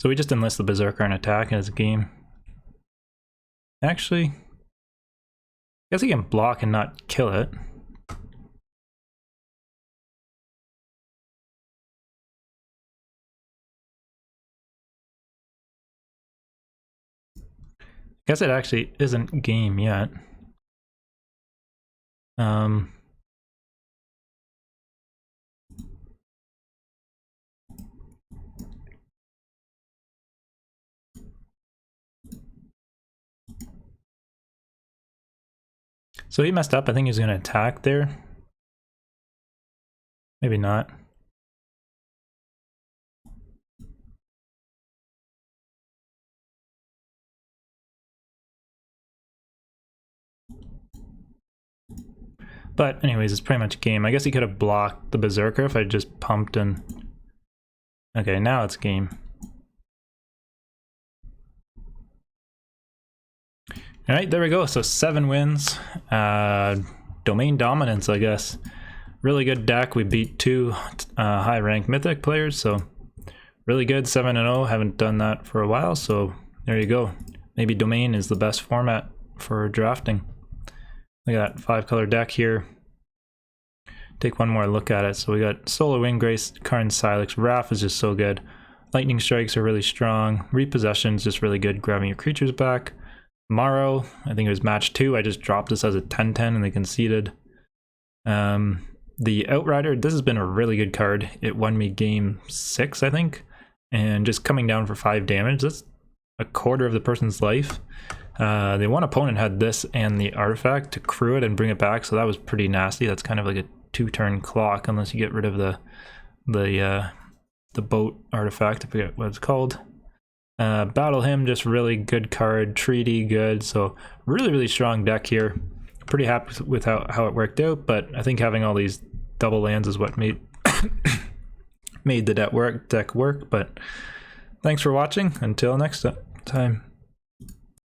So we just enlist the Berserker and attack as a game. Actually, I guess he can block and not kill it. Guess it actually isn't game yet. So he messed up. I think he's going to attack there. Maybe not. But anyways, it's pretty much game. I guess he could have blocked the Berserker if I just pumped and... Okay, now it's game. Alright, there we go. So 7 wins. Domain dominance, I guess. Really good deck. We beat 2 high-ranked Mythic players, so really good. 7-0. Haven't done that for a while, so there you go. Maybe Domain is the best format for drafting. Look at that 5-color deck here. Take one more look at it. So we got Solar Wind, Grace, Karn, Silex. Wrath is just so good. Lightning Strikes are really strong. Repossession is just really good, grabbing your creatures back. Morrow, I think it was match 2. I just dropped this as a 10-10 and they conceded. The Outrider, this has been a really good card. It won me game 6, I think. And just coming down for 5 damage, that's a quarter of the person's life. The one opponent had this and the artifact to crew it and bring it back, so that was pretty nasty. That's kind of like a 2-turn clock unless you get rid of the boat artifact. I forget what it's called. Battle Hymn, just really good card. Treaty, good. So really strong deck here. Pretty happy with how it worked out, but I think having all these double lands is what made the deck work. But thanks for watching. Until next time.